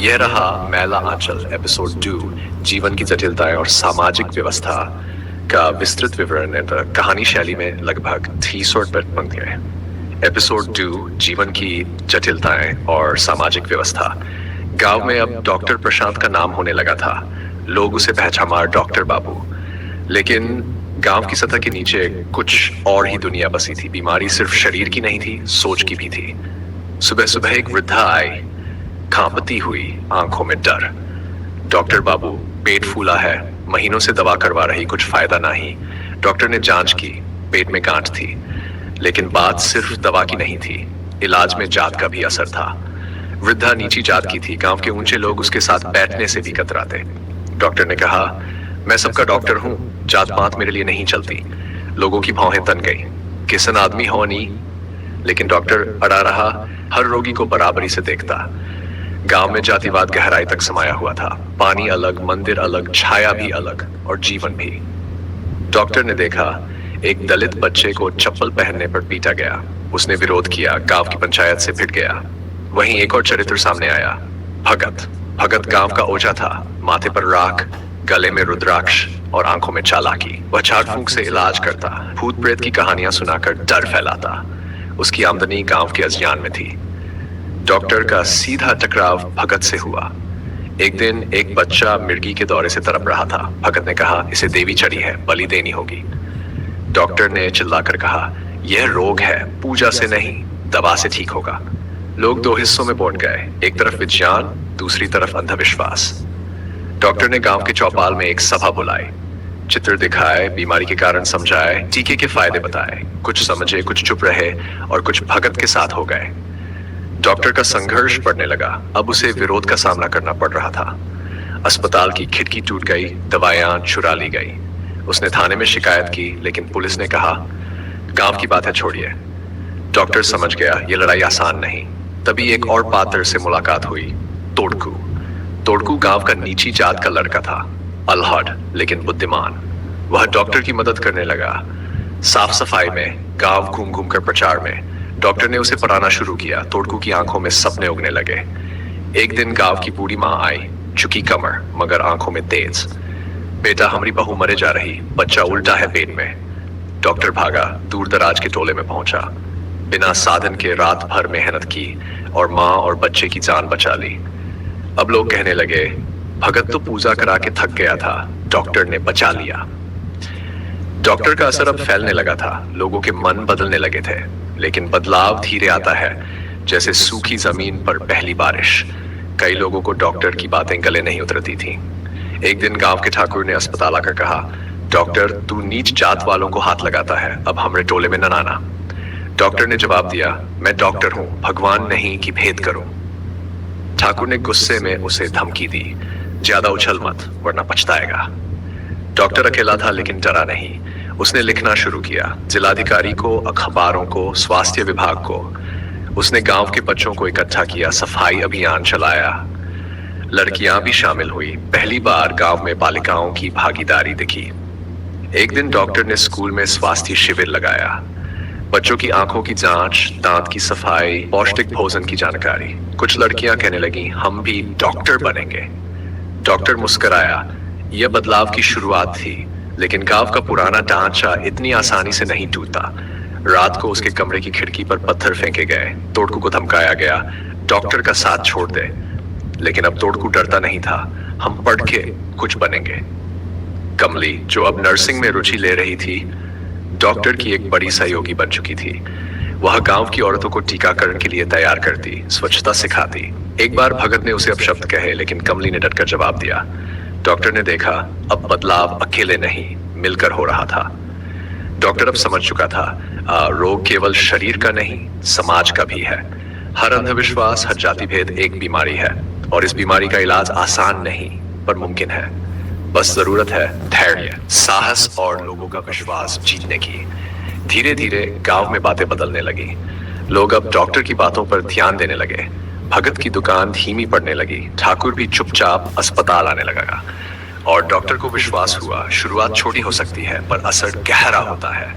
यह रहा मैला आंचल एपिसोड 2, जीवन की जटिलताएं और सामाजिक व्यवस्था का विस्तृत विवरण कहानी शैली में लगभग 300 पंक्तियां। एपिसोड 2, जीवन की जटिलताएं और सामाजिक व्यवस्था। गांव में अब डॉक्टर प्रशांत का नाम होने लगा था। लोग उसे पहचान डॉक्टर बाबू। लेकिन गांव की सतह के नीचे कुछ और ही दुनिया बसी थी। बीमारी सिर्फ शरीर की नहीं थी, सोच की भी थी। सुबह सुबह एक वृद्धा आई, कांपती हुई, आंखों में डर। डॉक्टर बाबू, पेट फूला है, महीनों से दवा करवा रही, कुछ फायदा नहीं। डॉक्टर ने जांच की, पेट में गांठ थी। लेकिन बात सिर्फ दवा की नहीं थी, इलाज में जात का भी असर था। वृद्धा नीची जात की थी। गांव के ऊंचे लोग उसके साथ बैठने से भी कतराते। डॉक्टर ने कहा, मैं सबका डॉक्टर हूं, जात पात मेरे लिए नहीं चलती। लोगों की भौहें तन गई। किसन आदमी हो नी। लेकिन डॉक्टर अड़ा रहा, हर रोगी को बराबरी से देखता। गांव में जातिवाद गहराई तक समाया हुआ था। पानी अलग, मंदिर अलग, छाया भी अलग और जीवन भी। डॉक्टर ने देखा, एक दलित बच्चे को चप्पल पहनने पर पीटा गया। उसने विरोध किया, गांव की पंचायत से भिड़ गया। वहीं एक और चरित्र सामने आया, भगत। भगत गांव का ओझा था, माथे पर राख, गले में रुद्राक्ष और आंखों में चालाकी। वह झाड़ फूंक से इलाज करता, भूत प्रेत की कहानियां सुनाकर डर फैलाता। उसकी आमदनी गांव के अज्ञान में थी। डॉक्टर का सीधा टकराव भगत से हुआ। एक दिन एक बच्चा मिर्गी के दौरे से तड़प रहा था। भगत ने कहा, इसे देवी चढ़ी है, बलि देनी होगी। डॉक्टर ने चिल्लाकर कहा, यह रोग है, पूजा से नहीं, दवा से ठीक होगा। लोग दो हिस्सों में बांट गए, एक तरफ विज्ञान, दूसरी तरफ अंधविश्वास। डॉक्टर ने गांव के चौपाल में एक सभा बुलाई, चित्र दिखाए, बीमारी के कारण समझाए, टीके के फायदे बताए। कुछ समझे, कुछ चुप रहे और कुछ भगत के साथ हो गए। डॉक्टर का संघर्ष बढ़ने लगा। अब उसे विरोध का सामना करना पड़ रहा था। अस्पताल की खिड़की टूट गई, दवाइयां चुरा ली गई। उसने थाने में शिकायत की, लेकिन पुलिस ने कहा, गांव की बातें छोड़िए। डॉक्टर समझ गया, ये लड़ाई आसान नहीं। तभी एक और पात्र से मुलाकात हुई, तोड़कू। तोड़कू गांव का नीची जात का लड़का था, अलहड़ लेकिन बुद्धिमान। वह डॉक्टर की मदद करने लगा, साफ सफाई में, गांव घूम घूम कर प्रचार में। डॉक्टर ने उसे पढ़ाना शुरू किया। तोड़कू की आंखों में सपने उगने लगे। एक दिन गांव की बूढ़ी माँ आई, झुकी कमर मगर आंखों में तेज। बेटा, हमारी बहू मरे जा रही, बच्चा उल्टा है पेट में। डॉक्टर भागा, दूर दराज के टोले में पहुंचा। बिना साधन के रात भर मेहनत की और माँ और बच्चे की जान बचा ली। अब लोग कहने लगे, भगत तो पूजा करा के थक गया था, डॉक्टर ने बचा लिया। डॉक्टर का असर अब फैलने लगा था। लोगों के मन बदलने लगे थे। लेकिन बदलाव धीरे आता है, जैसे सूखी जमीन पर पहली बारिश। कई लोगों को डॉक्टर की बातें गले नहीं उतरती थी। एक दिन गांव के ठाकुर ने अस्पताल आकर कहा, डॉक्टर, तू नीच जात वालों को हाथ लगाता है, अब हमरे टोले में न आना। डॉक्टर ने जवाब दिया, मैं डॉक्टर हूं, भगवान नहीं कि भेद करूं। ठाकुर ने गुस्से में उसे धमकी दी, ज्यादा उछल मत वरना पछताएगा। डॉक्टर अकेला था लेकिन डरा नहीं। उसने लिखना शुरू किया, जिलाधिकारी को, अखबारों को, स्वास्थ्य विभाग को। उसने गांव के बच्चों को इकट्ठा किया, सफाई अभियान चलाया। लड़कियां भी शामिल हुई। पहली बार गांव में बालिकाओं की भागीदारी दिखी। एक दिन डॉक्टर ने स्कूल में स्वास्थ्य शिविर लगाया। बच्चों की आंखों की जांच, दांत की सफाई, पौष्टिक भोजन की जानकारी। कुछ लड़कियां कहने लगी, हम भी डॉक्टर बनेंगे। डॉक्टर मुस्कुराया। यह बदलाव की शुरुआत थी, लेकिन गांव का पुराना ढांचा इतनी आसानी से नहीं टूटा। रात को उसके कमरे की खिड़की पर पत्थर फेंके गए। तोड़कू को धमकाया गया, डॉक्टर का साथ छोड़ दे। लेकिन अब तोड़कू डरता नहीं था, हम पढ़ के कुछ बनेंगे। कमली, जो अब नर्सिंग में रुचि ले रही थी, डॉक्टर की एक बड़ी सहयोगी बन चुकी थी। वह गांव की औरतों को टीकाकरण के लिए तैयार करती, स्वच्छता सिखाती। एक बार भगत ने उसे अपशब्द कहे, लेकिन कमली ने डटकर जवाब दिया। डॉक्टर ने देखा, अब बदलाव अकेले नहीं, मिलकर हो रहा था। डॉक्टर अब समझ चुका था, रोग केवल शरीर का नहीं, समाज का भी है। हर अंधविश्वास, हर जाति भेद एक बीमारी है, और इस बीमारी का इलाज आसान नहीं पर मुमकिन है। बस जरूरत है धैर्य, साहस और लोगों का विश्वास जीतने की। धीरे धीरे गांव में बातें बदलने लगी। लोग अब डॉक्टर की बातों पर ध्यान देने लगे। भगत की दुकान धीमी पड़ने लगी। ठाकुर भी चुपचाप अस्पताल आने लगा। और डॉक्टर को विश्वास हुआ, शुरुआत छोटी हो सकती है पर असर गहरा होता है।